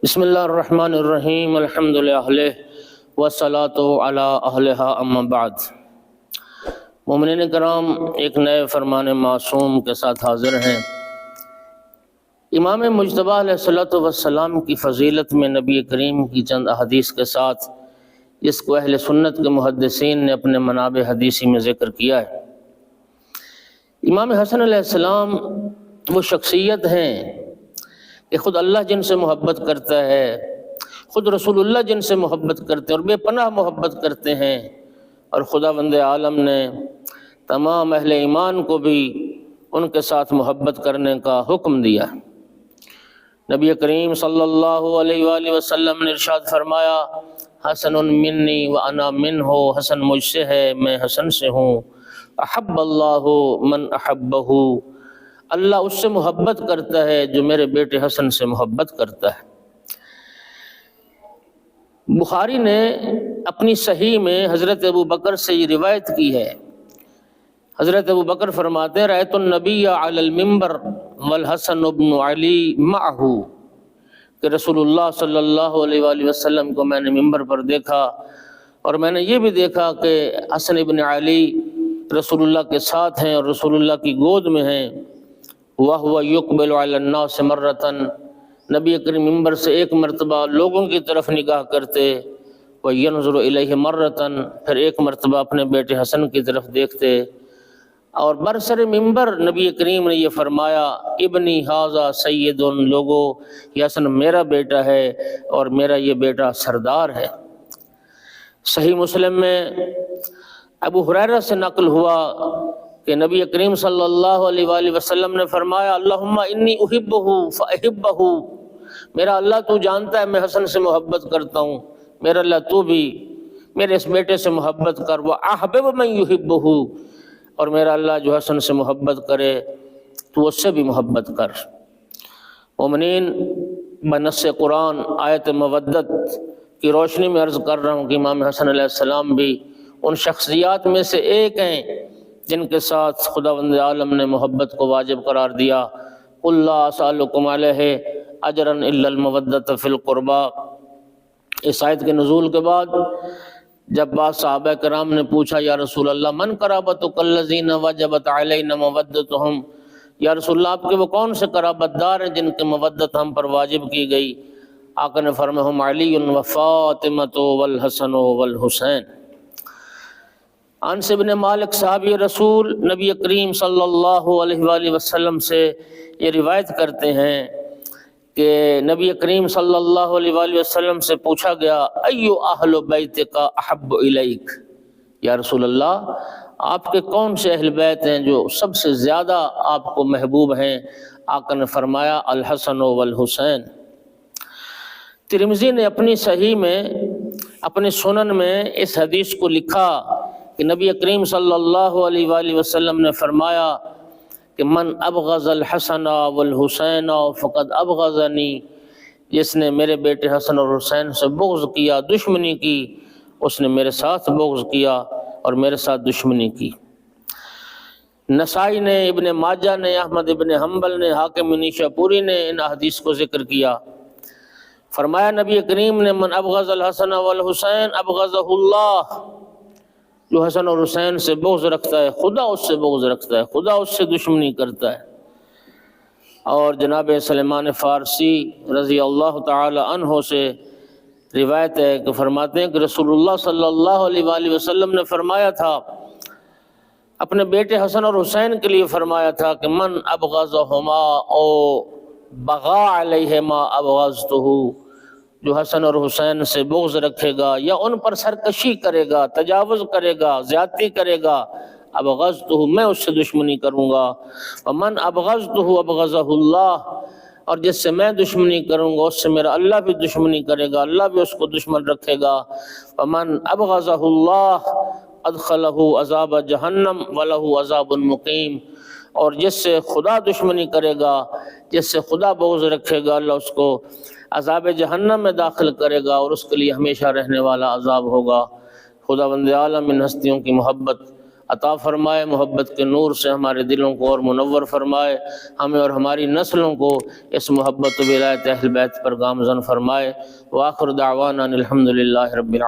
بسم اللہ الرحمن الرحیم الحمد للہ والصلاۃ علی اہلہا اما بعد۔ مومنین کرام، ایک نئے فرمان معصوم کے ساتھ حاضر ہیں۔ امام مجتبیٰ علیہ الصلوۃ والسلام کی فضیلت میں نبی کریم کی چند احادیث کے ساتھ جس کو اہل سنت کے محدثین نے اپنے منابع حدیثی میں ذکر کیا ہے۔ امام حسن علیہ السلام وہ شخصیت ہیں کہ خود اللہ جن سے محبت کرتا ہے، خود رسول اللہ جن سے محبت کرتے ہیں اور بے پناہ محبت کرتے ہیں، اور خداوند عالم نے تمام اہل ایمان کو بھی ان کے ساتھ محبت کرنے کا حکم دیا۔ نبی کریم صلی اللہ علیہ وآلہ وسلم نے ارشاد فرمایا، حسن منی وانا منہ، حسن مجھ سے ہے میں حسن سے ہوں۔ احب اللہ من احبہ، اللہ اس سے محبت کرتا ہے جو میرے بیٹے حسن سے محبت کرتا ہے۔ بخاری نے اپنی صحیح میں حضرت ابوبکر سے یہ روایت کی ہے۔ حضرت ابوبکر فرماتے ہیں، رأیت النبی علی المنبر والحسن بن علی معہ، کہ رسول اللہ صلی اللہ علیہ وآلہ وسلم کو میں نے منبر پر دیکھا، اور میں نے یہ بھی دیکھا کہ حسن ابن علی رسول اللہ کے ساتھ ہیں اور رسول اللہ کی گود میں ہیں۔ وَهُوَ يُقْبِلُ عَلَى النَّاسِ مَرَّةً، نبی کریم منبر سے ایک مرتبہ لوگوں کی طرف نگاہ کرتے، وَيَنْظُرُ إِلَيْهِ مَرَّةً، پھر ایک مرتبہ اپنے بیٹے حسن کی طرف دیکھتے، اور برسر منبر نبی کریم نے یہ فرمایا، ابنی ھذا سید، لوگو یہ حسن میرا بیٹا ہے اور میرا یہ بیٹا سردار ہے۔ صحیح مسلم میں ابو ہریرہ سے نقل ہوا کہ نبی کریم صلی اللہ علیہ وآلہ وسلم نے فرمایا، اللہم انی احبہ فاحبہ، میرا اللہ تو جانتا ہے میں حسن سے محبت کرتا ہوں، میرا اللہ تو بھی میرے اس بیٹے سے محبت کر، وَأَحْبِبْ مَنْ يُحِبُّهُ، اور میرا اللہ جو حسن سے محبت کرے تو اس سے بھی محبت کر۔ مومنین، بنص قرآن آیت مودت کی روشنی میں عرض کر رہا ہوں کہ امام حسن علیہ السلام بھی ان شخصیات میں سے ایک ہیں جن کے ساتھ خداوند عالم نے محبت کو واجب قرار دیا۔ قُلْ لَا أَسْأَلُكُمْ عَلَيْهِ أَجْرًا إِلَّا الْمَوَدَّةَ فِي الْقُرْبَى۔ اس آیت کے نزول کے بعد جب بعض صحابہ کرام نے پوچھا، یا رسول اللہ من قرابتک الذین وجبت علینا مودتہم، یا رسول اللہ آپ کے وہ کون سے قرابت دار ہیں جن کی مودت ہم پر واجب کی گئی؟ آقا نے فرمایا، ہم علی و فاطمۃ والحسن والحسین۔ انس بن مالک صحابی رسول نبی کریم صلی اللہ علیہ وآلہ وسلم سے یہ روایت کرتے ہیں کہ نبی کریم صلی اللہ علیہ وآلہ وسلم سے پوچھا گیا، ایو اہل بیتک احب الیک، یا رسول اللہ آپ کے کون سے اہل بیت ہیں جو سب سے زیادہ آپ کو محبوب ہیں؟ آقا نے فرمایا، الحسن والحسین۔ ترمذی نے اپنی صحیح میں اپنے سنن میں اس حدیث کو لکھا کہ نبی کریم صلی اللہ علیہ وآلہ وسلم نے فرمایا کہ من ابغض الحسن والحسین فقد ابغضنی، جس نے میرے بیٹے حسن اور حسین سے بغض کیا، دشمنی کی، اس نے میرے ساتھ بغض کیا اور میرے ساتھ دشمنی کی۔ نسائی نے، ابن ماجہ نے، احمد ابن حنبل نے، حاکم نیشاپوری نے ان احادیث کو ذکر کیا۔ فرمایا نبی کریم نے، من ابغض الحسن والحسین ابغضہ اللہ، جو حسن اور حسین سے بغض رکھتا ہے خدا اس سے بغض رکھتا ہے، خدا اس سے دشمنی کرتا ہے۔ اور جناب سلمان فارسی رضی اللہ تعالی عنہ سے روایت ہے کہ فرماتے ہیں کہ رسول اللہ صلی اللہ علیہ وآلہ وسلم نے فرمایا تھا، اپنے بیٹے حسن اور حسین کے لیے فرمایا تھا کہ من ابغضہما او بغا علیہما ابغضتہ، جو حسن اور حسین سے بغض رکھے گا یا ان پر سرکشی کرے گا، تجاوز کرے گا، زیادتی کرے گا، ابغضتہ، میں اس سے دشمنی کروں گا۔ ومن ابغضتہ ابغضہ اللہ، اور جس سے میں دشمنی کروں گا اس سے میرا اللہ بھی دشمنی کرے گا، اللہ بھی اس کو دشمن رکھے گا۔ ومن ابغضہ اللہ ادخلہ عذاب جہنم ولہ عذاب مقیم، اور جس سے خدا دشمنی کرے گا، جس سے خدا بغض رکھے گا، اللہ اس کو عذاب جہنم میں داخل کرے گا اور اس کے لیے ہمیشہ رہنے والا عذاب ہوگا۔ خداوند عالم ان ہستیوں کی محبت عطا فرمائے، محبت کے نور سے ہمارے دلوں کو اور منور فرمائے، ہمیں اور ہماری نسلوں کو اس محبت و ولایت اہل بیت پر گامزن فرمائے۔ وآخر دعوانا الحمدللہ رب العالمین۔